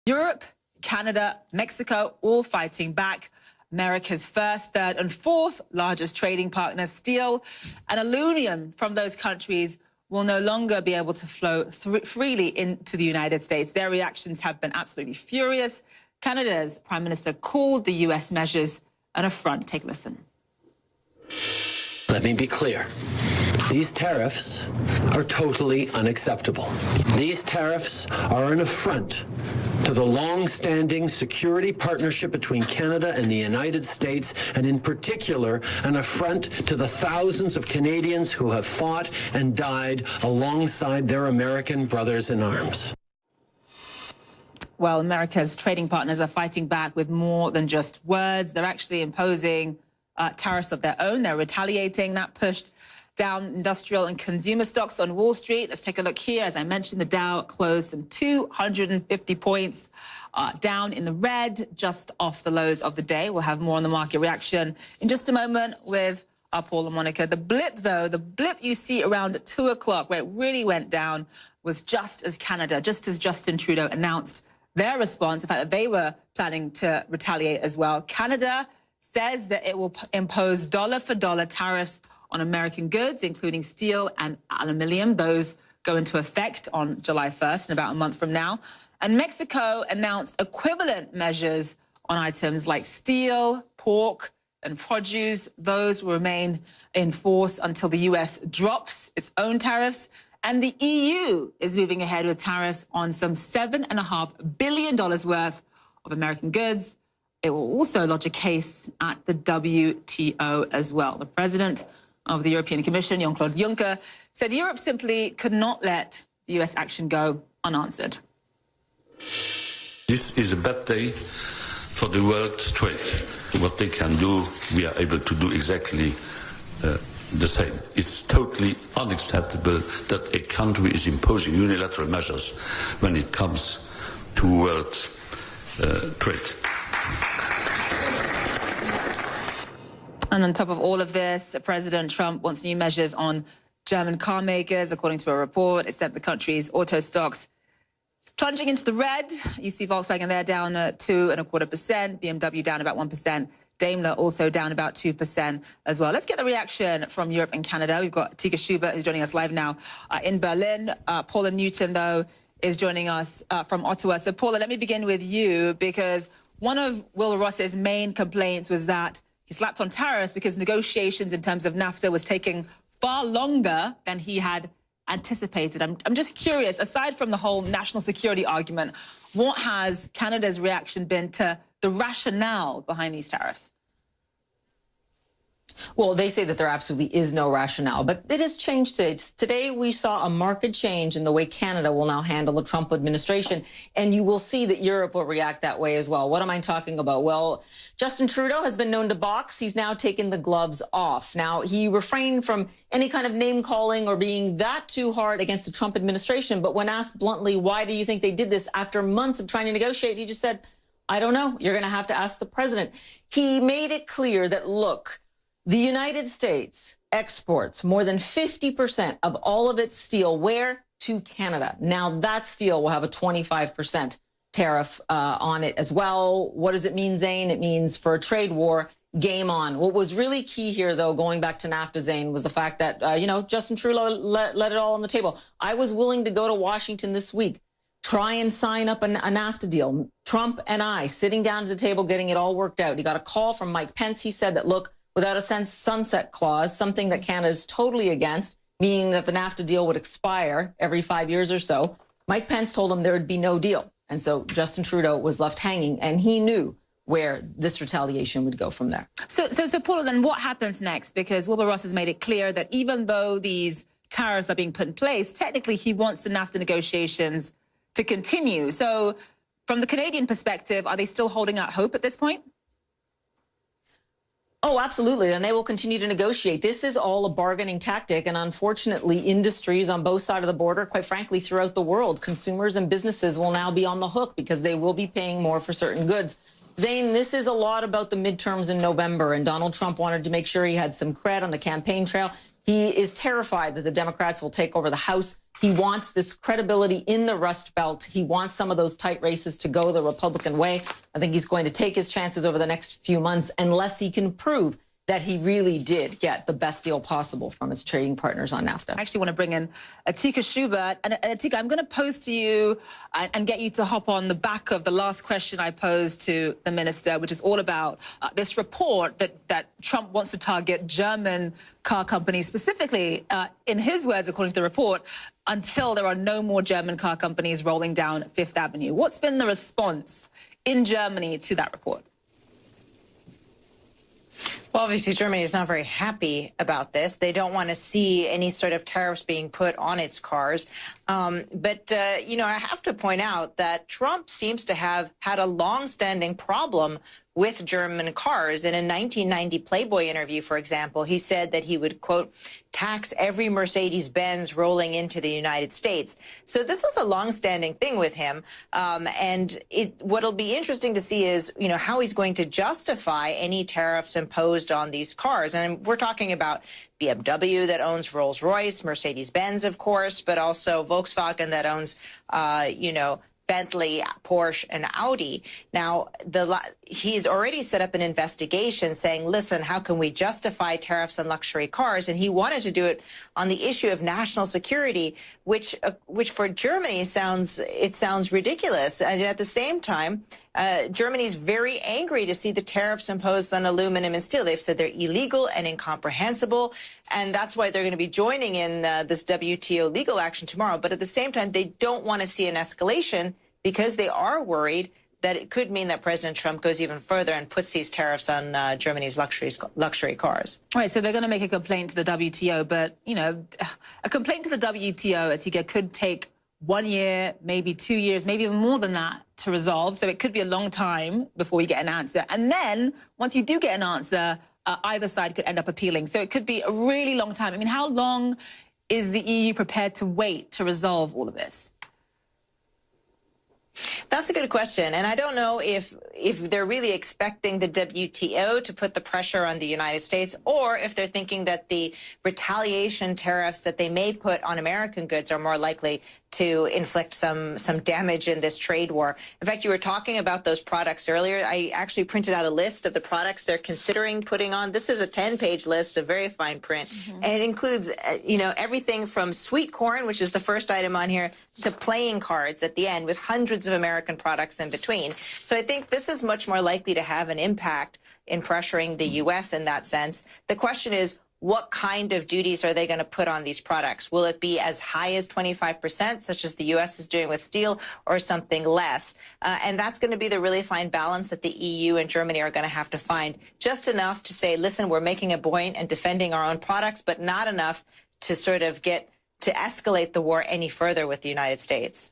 Europe, Canada, Mexico, all fighting back. America's first, third and fourth largest trading partners, steel and aluminum from those countries, will no longer be able to flow freely into the United States. Their reactions have been absolutely furious. Canada's Prime Minister called the U.S. measures an affront. Take a listen. Let me be clear. These tariffs are totally unacceptable. These tariffs are an affront to the long-standing security partnership between Canada and the United States, and in particular, an affront to the thousands of Canadians who have fought and died alongside their American brothers in arms. Well, America's trading partners are fighting back with more than just words. They're actually imposing tariffs of their own. They're retaliating. That pushed down industrial and consumer stocks on Wall Street. Let's take a look here. As I mentioned, the Dow closed some 250 points down in the red, just off the lows of the day. We'll have more on the market reaction in just a moment with Paul and Monica. The blip, though, the blip you see around 2 o'clock, where it really went down, was just as Justin Trudeau announced their response, the fact that they were planning to retaliate as well. Canada says that it will impose dollar-for-dollar tariffs on American goods, including steel and aluminium. Those go into effect on July 1st, in about a month from now. And Mexico announced equivalent measures on items like steel, pork, and produce. Those will remain in force until the U.S. drops its own tariffs. And the EU is moving ahead with tariffs on some $7.5 billion worth of American goods. It will also lodge a case at the WTO as well. The president of the European Commission, Jean-Claude Juncker, said Europe simply could not let the U.S. action go unanswered. This is a bad day for the world trade. What they can do, we are able to do exactly the same. It's totally unacceptable that a country is imposing unilateral measures when it comes to world trade. And on top of all of this, President Trump wants new measures on German car makers. According to a report, it sent the country's auto stocks plunging into the red. You see Volkswagen there down 2.25%, BMW down about 1%, Daimler also down about 2% as well. Let's get the reaction from Europe and Canada. We've got Tika Schubert, who's joining us live now in Berlin. Paula Newton, though, is joining us from Ottawa. So, Paula, let me begin with you, because one of Wilbur Ross's main complaints was that he slapped on tariffs because negotiations in terms of NAFTA was taking far longer than he had anticipated. I'm just curious, aside from the whole national security argument, what has Canada's reaction been to the rationale behind these tariffs? Well, they say that there absolutely is no rationale, but it has changed today. Today, we saw a marked change in the way Canada will now handle the Trump administration, and you will see that Europe will react that way as well. What am I talking about? Well, Justin Trudeau has been known to box. He's now taken the gloves off. Now, he refrained from any kind of name-calling or being that too hard against the Trump administration, but when asked bluntly, why do you think they did this after months of trying to negotiate, he just said, I don't know. You're going to have to ask the president. He made it clear that, look, the United States exports more than 50% of all of its steel. Where? To Canada. Now, that steel will have a 25% tariff on it as well. What does it mean, Zane? It means for a trade war, game on. What was really key here, though, going back to NAFTA, Zane, was the fact that, Justin Trudeau let it all on the table. I was willing to go to Washington this week, try and sign up a NAFTA deal. Trump and I sitting down to the table, getting it all worked out. He got a call from Mike Pence. He said that, look, without a sunset clause, something that Canada is totally against, meaning that the NAFTA deal would expire every 5 years or so, Mike Pence told him there would be no deal. And so Justin Trudeau was left hanging, and he knew where this retaliation would go from there. So Paula, then what happens next? Because Wilbur Ross has made it clear that even though these tariffs are being put in place, technically he wants the NAFTA negotiations to continue. So from the Canadian perspective, are they still holding out hope at this point? Oh, absolutely. And they will continue to negotiate. This is all a bargaining tactic. And unfortunately, industries on both sides of the border, quite frankly, throughout the world, consumers and businesses will now be on the hook because they will be paying more for certain goods. Zane, this is a lot about the midterms in November. And Donald Trump wanted to make sure he had some cred on the campaign trail. He is terrified that the Democrats will take over the House. He wants this credibility in the Rust Belt. He wants some of those tight races to go the Republican way. I think he's going to take his chances over the next few months unless he can prove that he really did get the best deal possible from his trading partners on NAFTA. I actually want to bring in Atika Schubert. And Atika, I'm going to pose to you and get you to hop on the back of the last question I posed to the minister, which is all about this report that Trump wants to target German car companies, specifically, in his words, according to the report, until there are no more German car companies rolling down Fifth Avenue. What's been the response in Germany to that report? Well, obviously, Germany is not very happy about this. They don't want to see any sort of tariffs being put on its cars. But I have to point out that Trump seems to have had a longstanding problem with German cars. In a 1990 Playboy interview, for example, he said that he would, quote, tax every Mercedes-Benz rolling into the United States. So this is a longstanding thing with him. And what'll be interesting to see is, how he's going to justify any tariffs imposed on these cars. And we're talking about BMW that owns Rolls-Royce, Mercedes-Benz, of course, but also Volkswagen that owns, Bentley, Porsche, and Audi. Now, he's already set up an investigation saying, listen, how can we justify tariffs on luxury cars? And he wanted to do it on the issue of national security, which for Germany sounds ridiculous. And at the same time, Germany's very angry to see the tariffs imposed on aluminum and steel. They've said they're illegal and incomprehensible, and that's why they're going to be joining in this WTO legal action tomorrow. But at the same time, they don't want to see an escalation because they are worried that it could mean that President Trump goes even further and puts these tariffs on Germany's luxury cars. All right, so they're going to make a complaint to the WTO, but, a complaint to the WTO, Atika, could take 1 year, maybe 2 years, maybe even more than that to resolve. So it could be a long time before you get an answer. And then once you do get an answer, either side could end up appealing. So it could be a really long time. I mean, how long is the EU prepared to wait to resolve all of this? That's a good question. And I don't know if they're really expecting the WTO to put the pressure on the United States, or if they're thinking that the retaliation tariffs that they may put on American goods are more likely to inflict some damage in this trade war. In fact, you were talking about those products earlier. I actually printed out a list of the products they're considering putting on. This is a 10-page list of very fine print. And it includes, everything from sweet corn, which is the first item on here, to playing cards at the end, with hundreds of American products in between. So I think this is much more likely to have an impact in pressuring the U.S. in that sense. The question is, what kind of duties are they going to put on these products? Will it be as high as 25%, such as the U.S. is doing with steel, or something less? And that's going to be the really fine balance that the EU and Germany are going to have to find. Just enough to say, listen, we're making a point and defending our own products, but not enough to sort of get to escalate the war any further with the United States.